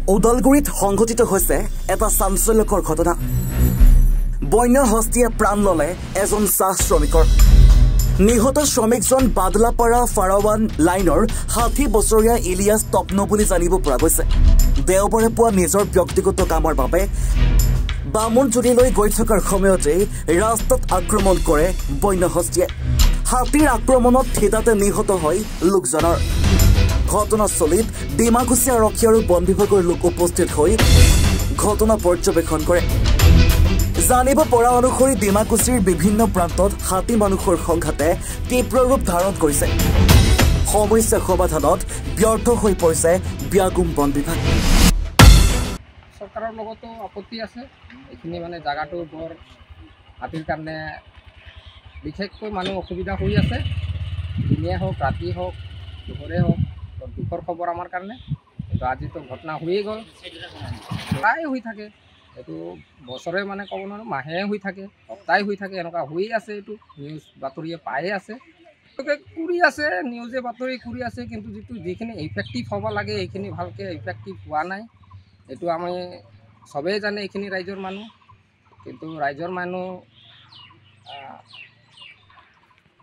ওদালগুৰিত সংঘটিত হৈছে এটা চাঞ্চল্যকৰ ঘটনা। বন্য হস্তীয়ে প্ৰাণ ল'লে এজন চাহ শ্ৰমিকৰ। নিহত শ্ৰমিকজন বাদলাপাৰা ফাৰাৱান লাইনৰ 60 বছৰীয়া ইলিয়াছ তপনো বুলি জানিব পৰা গৈছে। দেওবাৰে পুৱা নিজৰ ব্যক্তিগত কামৰ বাবে বামুণজুলিলৈ গৈ থকাৰ সময়তেই ৰাস্তাত আক্ৰমণ কৰে বন্য হস্তীয়ে। হাতীৰ আক্ৰমণত থিতাতে নিহত হয় লোকজনৰ। ঘটনাস্থলীত ডিমাকুচি আৰক্ষী আৰু বন বিভাগৰ লোক উপস্থিত হৈ ঘটনা পৰ্যবেক্ষণ কৰে। জানিব পৰা অনুসৰি ডিমাকুচিৰ বিভিন্ন প্ৰান্তত হাতী মানুহৰ সংঘাতে তীব্ৰ ৰূপ ধাৰণ কৰিছে। সমস্যা সমাধানত ব্যৰ্থ হৈ পৰিছে ব্যাগুম বন বিভাগ। চৰকাৰৰ লগতো আপত্তি আছে। এইখিনি মানে জাগাটো বৰ হাতীৰ কাৰণে বিশেষকৈ মানুহ অসুবিধা হৈ আছে। দিনে হওক ৰাতি হওক দুপৰে হওক দুখৰ খবৰ আমাৰ কাৰণে। কিন্তু আজিতো ঘটনা হৈয়ে গ'ল, প্ৰায় হৈ থাকে। এইটো বছৰে মানে ক'ব নোৱাৰোঁ, মাহে হৈ থাকে, সপ্তাহে হৈ থাকে, এনেকুৱা হৈয়ে আছে। এইটো নিউজ বাতৰিয়ে পায়ে আছে, কৰি আছে, নিউজে বাতৰি কৰি আছে। কিন্তু যিখিনি ইফেক্টিভ হ'ব লাগে এইখিনি ভালকৈ ইফেক্টিভ হোৱা নাই। এইটো আমি চবেই জানে, এইখিনি ৰাইজৰ মানুহ। কিন্তু ৰাইজৰ মানুহ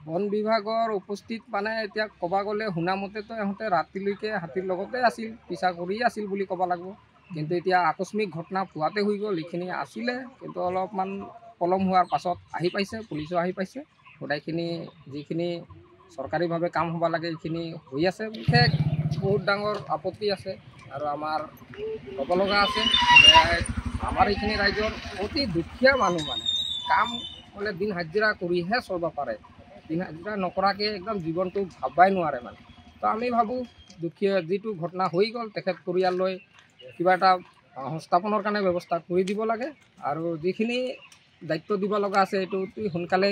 বন বিভাগৰ উপস্থিত মানে এতিয়া ক'ব গ'লে শুনামতেতো ইহঁতে ৰাতিলৈকে হাতীৰ লগতে আছিল, পিছা কৰিয়ে আছিল বুলি ক'ব লাগিব। কিন্তু এতিয়া আকস্মিক ঘটনা পুৱাতে হৈ গ'ল। এইখিনি আছিলে, কিন্তু অলপমান পলম হোৱাৰ পাছত আহি পাইছে, পুলিচো আহি পাইছে। গোটেইখিনি যিখিনি চৰকাৰীভাৱে কাম হ'ব লাগে এইখিনি হৈ আছে। বিশেষ বহুত ডাঙৰ আপত্তি আছে আৰু আমাৰ ক'ব লগা আছে যে আমাৰ এইখিনি ৰাইজৰ অতি দুখীয়া মানুহ, মানে কাম হ'লে দিন হাজিৰা কৰিহে চলিব পাৰে। দিন হাজিৰা নকৰাকৈ একদম জীৱনটো ভাববাই নোৱাৰে মানে। তো আমি ভাবোঁ দুখীয়া যিটো ঘটনা হৈ গ'ল, তেখেত পৰিয়াললৈ কিবা এটা সংস্থাপনৰ কাৰণে ব্যৱস্থা কৰি দিব লাগে। আৰু যিখিনি দায়িত্ব দিব লগা আছে এইটো অতি সোনকালে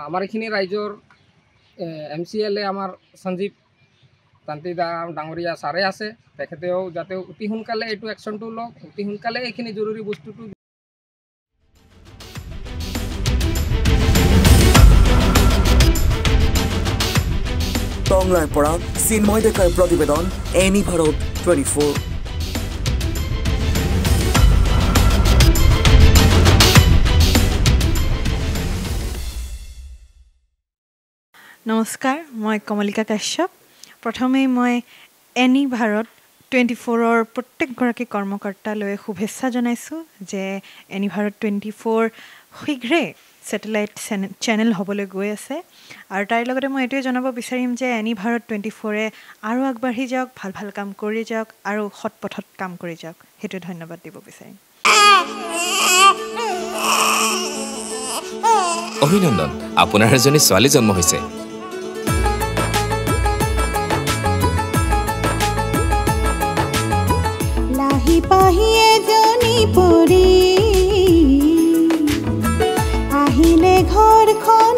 আমাৰ এইখিনি ৰাইজৰ MCLA আমাৰ সঞ্জীৱ তান্ত্ৰী ডাঙৰীয়া ছাৰে আছে, তেখেতেও যাতে অতি সোনকালে এইটো একশ্যনটো লওক, অতি সোনকালে এইখিনি জৰুৰী বস্তুটো। টংলাৰ পৰা চিন্ময় ডেকাৰ প্ৰতিবেদন, এনি ভাৰত 24। নমস্কাৰ, মই কমলিকা কাশ্যপ। প্ৰথমেই মই এনি ভাৰত 24ৰ প্ৰত্যেকগৰাকী কৰ্মকৰ্তালৈ শুভেচ্ছা জনাইছোঁ যে এনি ভাৰত 24 শীঘ্ৰেই ছেটেলাইট চেনেল হ'বলৈ গৈ আছে। আৰু তাৰ লগতে মই এইটোৱে জনাব বিচাৰিম যে এনি ভাৰত 24-এ আৰু আগবাঢ়ি যাওক, ভাল ভাল কাম কৰি যাওক আৰু সৎ পথত কাম কৰি যাওক। সেইটোৱে ধন্যবাদ দিব বিচাৰিম। অভিনন্দন, আপোনাৰ এজনী ছোৱালী জন্ম হৈছে। লাহি পাহি এজনী পৰি আহিলে ঘৰখন